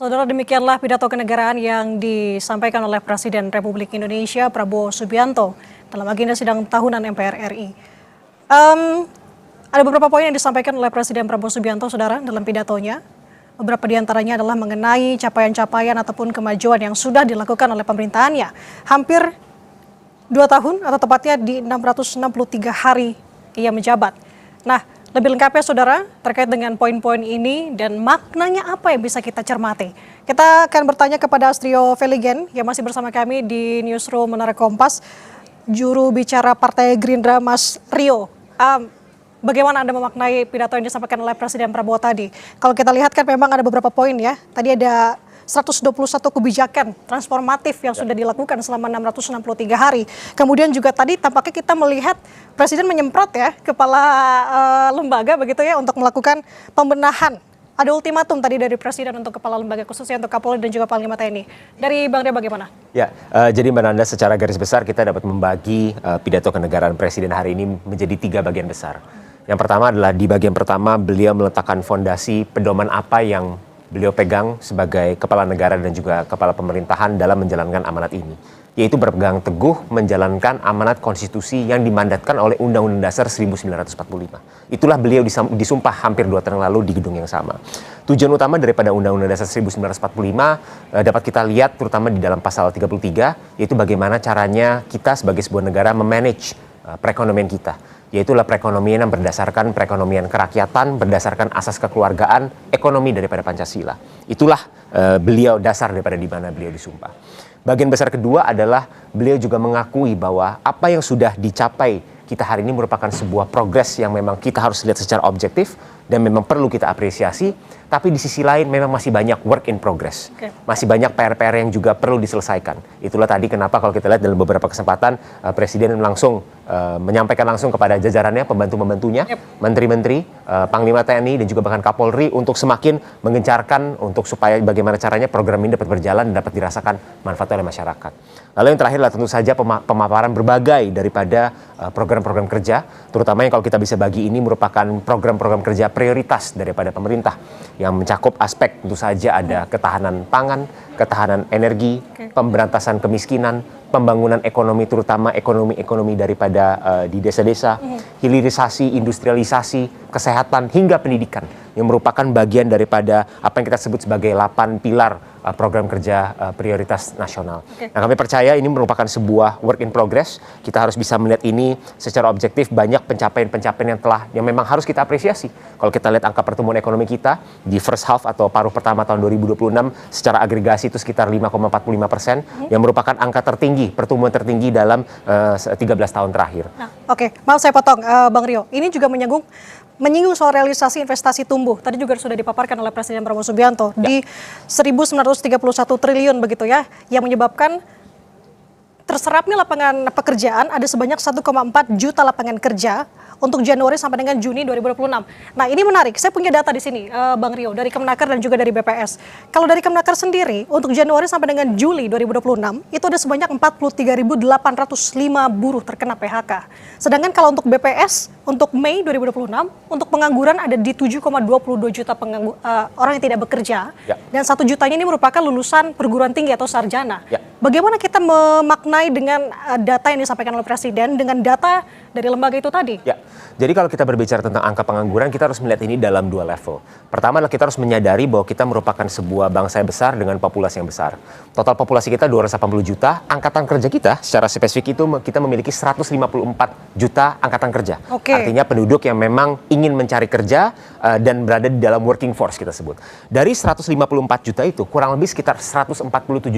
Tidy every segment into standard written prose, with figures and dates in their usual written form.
Saudara, demikianlah pidato kenegaraan yang disampaikan oleh Presiden Republik Indonesia Prabowo Subianto dalam agenda sidang tahunan MPR RI. Ada beberapa poin yang disampaikan oleh Presiden Prabowo Subianto, saudara, dalam pidatonya. Beberapa di antaranya adalah mengenai capaian-capaian ataupun kemajuan yang sudah dilakukan oleh pemerintahannya. Hampir 2 tahun atau tepatnya di 663 hari ia menjabat. Nah, lebih lengkapnya saudara terkait dengan poin-poin ini dan maknanya apa yang bisa kita cermati. Kita akan bertanya kepada Astrio Veligen yang masih bersama kami di Newsroom Menara Kompas, juru bicara Partai Gerindra, Mas Rio. Bagaimana Anda memaknai pidato yang disampaikan oleh Presiden Prabowo tadi? Kalau kita lihat kan memang ada beberapa poin ya. Tadi ada 121 kebijakan transformatif yang sudah dilakukan selama 663 hari. Kemudian juga tadi tampaknya kita melihat Presiden menyemprot ya kepala lembaga begitu ya untuk melakukan pembenahan. Ada ultimatum tadi dari Presiden untuk kepala lembaga khususnya untuk Kapolri dan juga Panglima TNI. Dari Bang Ria bagaimana? Ya, jadi Mbak Nanda secara garis besar kita dapat membagi pidato kenegaraan Presiden hari ini menjadi 3 bagian besar. Yang pertama adalah di bagian pertama beliau meletakkan fondasi pedoman apa yang beliau pegang sebagai kepala negara dan juga kepala pemerintahan dalam menjalankan amanat ini, yaitu berpegang teguh menjalankan amanat konstitusi yang dimandatkan oleh Undang-Undang Dasar 1945. Itulah beliau disumpah hampir 2 tahun lalu di gedung yang sama. Tujuan utama daripada Undang-Undang Dasar 1945 dapat kita lihat terutama di dalam pasal 33, yaitu bagaimana caranya kita sebagai sebuah negara memanage perekonomian kita, yaitulah perekonomian yang berdasarkan perekonomian kerakyatan, berdasarkan asas kekeluargaan, ekonomi daripada Pancasila. Itulah beliau dasar daripada di mana beliau disumpah. Bagian besar kedua adalah beliau juga mengakui bahwa apa yang sudah dicapai kita hari ini merupakan sebuah progres yang memang kita harus lihat secara objektif dan memang perlu kita apresiasi, tapi di sisi lain memang masih banyak work in progress. Masih banyak PR-PR yang juga perlu diselesaikan. Itulah tadi kenapa kalau kita lihat dalam beberapa kesempatan Presiden langsung menyampaikan langsung kepada jajarannya, pembantu-pembantunya, menteri-menteri, Panglima TNI dan juga bahkan Kapolri untuk semakin mengencarkan untuk supaya bagaimana caranya program ini dapat berjalan dan dapat dirasakan manfaatnya oleh masyarakat. Lalu yang terakhir adalah tentu saja pemaparan berbagai daripada program-program kerja, terutama yang kalau kita bisa bagi ini merupakan program-program kerja prioritas daripada pemerintah yang mencakup aspek tentu saja ada ketahanan pangan, ketahanan energi, pemberantasan kemiskinan, pembangunan ekonomi terutama ekonomi daripada di desa-desa, hilirisasi, industrialisasi, kesehatan hingga pendidikan yang merupakan bagian daripada apa yang kita sebut sebagai 8 pilar program kerja prioritas nasional. Nah, kami percaya ini merupakan sebuah work in progress. Kita harus bisa melihat ini secara objektif, banyak pencapaian-pencapaian yang memang harus kita apresiasi. Kalau kita lihat angka pertumbuhan ekonomi kita di first half atau paruh pertama tahun 2026 secara agregasi itu sekitar 5,45%, yang merupakan angka tertinggi, pertumbuhan tertinggi dalam 13 tahun terakhir. Nah, maaf saya potong Bang Rio. Ini juga menyinggung soal realisasi investasi tumbuh. Tadi juga sudah dipaparkan oleh Presiden Prabowo Subianto di 1.931 triliun begitu ya, yang menyebabkan terserapnya lapangan pekerjaan ada sebanyak 1,4 juta lapangan kerja untuk Januari sampai dengan Juni 2026. Nah, ini menarik. Saya punya data di sini, Bang Rio, dari Kemenaker dan juga dari BPS. Kalau dari Kemenaker sendiri, untuk Januari sampai dengan Juli 2026, itu ada sebanyak 43.805 buruh terkena PHK. Sedangkan kalau untuk BPS, untuk Mei 2026, untuk pengangguran ada di 7,22 juta orang yang tidak bekerja. Dan 1 jutanya ini merupakan lulusan perguruan tinggi atau sarjana. Bagaimana kita memaknai dengan data yang disampaikan oleh Presiden dengan data dari lembaga itu tadi? Jadi kalau kita berbicara tentang angka pengangguran, kita harus melihat ini dalam 2 level. Pertama adalah kita harus menyadari bahwa kita merupakan sebuah bangsa yang besar dengan populasi yang besar. Total populasi kita 280 juta, angkatan kerja kita secara spesifik itu kita memiliki 154 juta angkatan kerja. Artinya penduduk yang memang ingin mencari kerja dan berada di dalam working force kita sebut. Dari 154 juta itu kurang lebih sekitar 147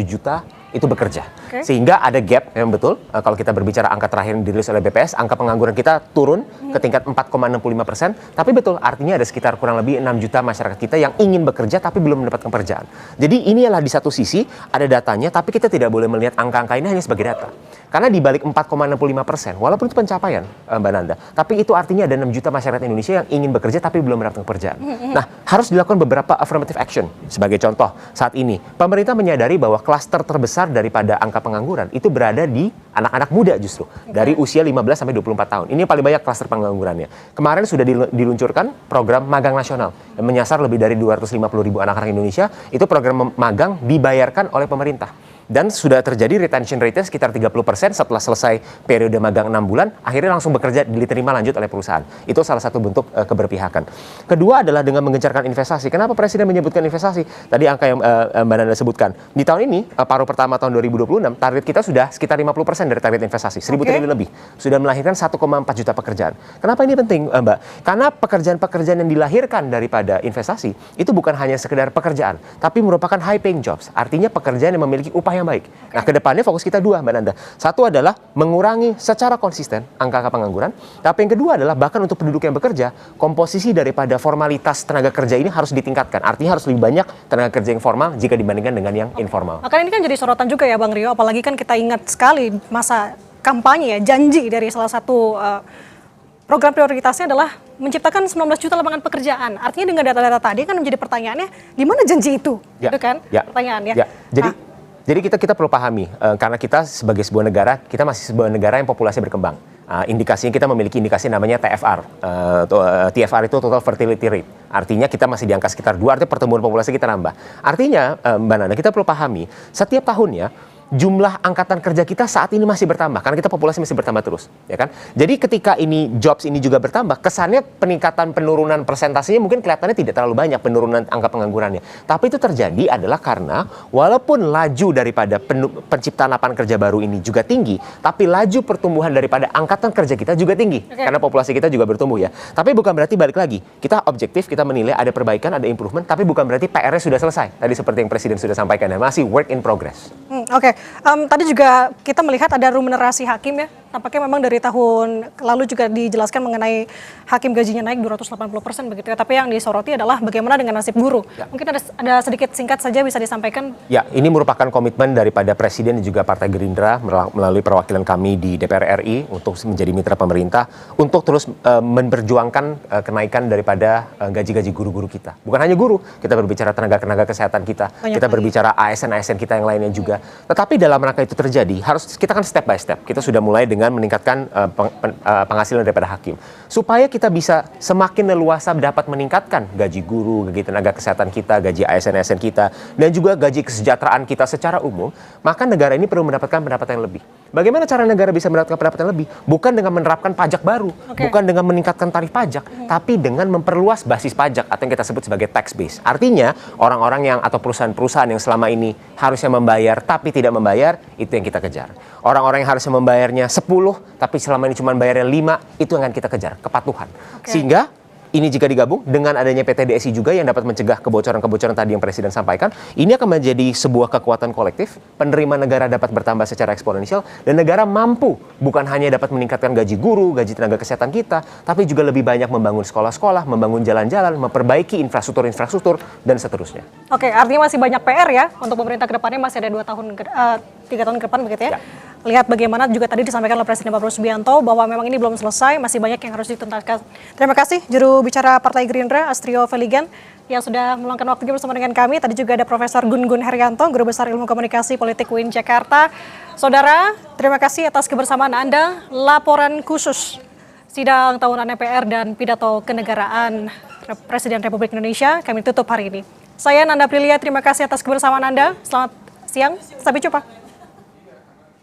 juta itu bekerja. Sehingga ada gap, memang betul. Kalau kita berbicara angka terakhir yang dirilis oleh BPS, angka pengangguran kita turun ke tingkat 4,65%. Tapi betul, artinya ada sekitar kurang lebih 6 juta masyarakat kita yang ingin bekerja tapi belum mendapatkan pekerjaan. Jadi inilah di satu sisi ada datanya, tapi kita tidak boleh melihat angka-angka ini hanya sebagai data. Karena di balik 4,65%, walaupun itu pencapaian, Mbak Nanda, tapi itu artinya ada 6 juta masyarakat Indonesia yang ingin bekerja tapi belum mendapatkan pekerjaan. Nah, harus dilakukan beberapa affirmative action. Sebagai contoh, saat ini pemerintah menyadari bahwa klaster terbesar daripada angka pengangguran itu berada di anak-anak muda justru, dari usia 15 sampai 24 24 tahun. Ini yang paling banyak klaster penganggurannya. Kemarin sudah diluncurkan program magang nasional yang menyasar lebih dari 250.000 anak-anak Indonesia. Itu program magang dibayarkan oleh pemerintah. Dan sudah terjadi retention rate-nya sekitar 30% setelah selesai periode magang 6 bulan, akhirnya langsung bekerja diterima lanjut oleh perusahaan. Itu salah satu bentuk keberpihakan. Kedua adalah dengan menggencarkan investasi. Kenapa Presiden menyebutkan investasi? Tadi angka yang Mbak Nanda sebutkan. Di tahun ini, paruh pertama tahun 2026, target kita sudah sekitar 50% dari target investasi. 1.000 triliun lebih. Sudah melahirkan 1,4 juta pekerjaan. Kenapa ini penting, Mbak? Karena pekerjaan-pekerjaan yang dilahirkan daripada investasi, itu bukan hanya sekedar pekerjaan, tapi merupakan high paying jobs. Artinya pekerjaan yang memiliki upah yang baik. Nah, kedepannya fokus kita dua, Mbak Nanda. Satu adalah mengurangi secara konsisten angka pengangguran. Tapi yang kedua adalah bahkan untuk penduduk yang bekerja, komposisi daripada formalitas tenaga kerja ini harus ditingkatkan. Artinya harus lebih banyak tenaga kerja yang formal jika dibandingkan dengan yang informal. Maka ini kan jadi sorotan juga ya Bang Rio, apalagi kan kita ingat sekali masa kampanye ya, janji dari salah satu program prioritasnya adalah menciptakan 19 juta lapangan pekerjaan. Artinya dengan data-data tadi kan menjadi pertanyaannya, di mana janji itu? Ya, gitu kan pertanyaannya. Ya. Jadi kita perlu pahami, karena kita sebagai sebuah negara, kita masih sebuah negara yang populasinya berkembang. Indikasinya kita memiliki indikasi namanya TFR. TFR itu Total Fertility Rate. Artinya kita masih di angka sekitar 2, artinya pertumbuhan populasi kita nambah. Artinya, Mbak Nana, kita perlu pahami, setiap tahunnya, jumlah angkatan kerja kita saat ini masih bertambah karena kita populasi masih bertambah terus, ya kan? Jadi ketika ini jobs ini juga bertambah, kesannya peningkatan penurunan persentasenya mungkin kelihatannya tidak terlalu banyak penurunan angka penganggurannya. Tapi itu terjadi adalah karena walaupun laju daripada penciptaan lapangan kerja baru ini juga tinggi, tapi laju pertumbuhan daripada angkatan kerja kita juga tinggi karena populasi kita juga bertumbuh ya. Tapi bukan berarti balik lagi, kita objektif, kita menilai ada perbaikan, ada improvement, tapi bukan berarti PR-nya sudah selesai. Tadi seperti yang Presiden sudah sampaikan, masih work in progress. Oke. Tadi juga kita melihat ada remunerasi hakim ya. Tampaknya memang dari tahun lalu juga dijelaskan mengenai hakim gajinya naik 280% begitu ya. Tapi yang disoroti adalah bagaimana dengan nasib guru. Ya. Mungkin ada sedikit singkat saja bisa disampaikan. Ya, ini merupakan komitmen daripada Presiden dan juga Partai Gerindra melalui perwakilan kami di DPR RI untuk menjadi mitra pemerintah untuk terus memperjuangkan kenaikan daripada gaji-gaji guru-guru kita. Bukan hanya guru, kita berbicara tenaga kesehatan kita, kita berbicara ASN kita yang lainnya juga. Tetapi dalam rangka itu terjadi, kita kan step by step. Kita sudah mulai dengan meningkatkan penghasilan daripada hakim. Supaya kita bisa semakin leluasa dapat meningkatkan gaji guru, gaji tenaga kesehatan kita, gaji ASN kita, dan juga gaji kesejahteraan kita secara umum, maka negara ini perlu mendapatkan pendapatan yang lebih. Bagaimana cara negara bisa mendapatkan pendapatan yang lebih? Bukan dengan menerapkan pajak baru, bukan dengan meningkatkan tarif pajak, tapi dengan memperluas basis pajak atau yang kita sebut sebagai tax base. Artinya, orang-orang atau perusahaan-perusahaan yang selama ini harusnya membayar tapi tidak membayar, itu yang kita kejar. Orang-orang yang harusnya membayarnya 10, tapi selama ini cuma bayarnya 5, itu yang akan kita kejar, kepatuhan. Sehingga ini jika digabung dengan adanya PTDSI juga yang dapat mencegah kebocoran-kebocoran tadi yang Presiden sampaikan, ini akan menjadi sebuah kekuatan kolektif, penerimaan negara dapat bertambah secara eksponensial, dan negara mampu bukan hanya dapat meningkatkan gaji guru, gaji tenaga kesehatan kita, tapi juga lebih banyak membangun sekolah-sekolah, membangun jalan-jalan, memperbaiki infrastruktur, dan seterusnya. Oke, artinya masih banyak PR ya untuk pemerintah ke depannya, masih ada 3 tahun ke depan begitu ya. Lihat bagaimana juga tadi disampaikan oleh Presiden Prabowo Subianto bahwa memang ini belum selesai, masih banyak yang harus dituntaskan. Terima kasih juru bicara Partai Gerindra Astrio Veligan yang sudah meluangkan waktunya bersama dengan kami. Tadi juga ada Profesor Gun Herianto, Guru Besar Ilmu Komunikasi Politik UIN Jakarta. Saudara, terima kasih atas kebersamaan Anda. Laporan khusus sidang tahunan DPR dan pidato kenegaraan Presiden Republik Indonesia kami tutup hari ini. Saya Nanda Aprilia, terima kasih atas kebersamaan Anda. Selamat siang, sampai jumpa.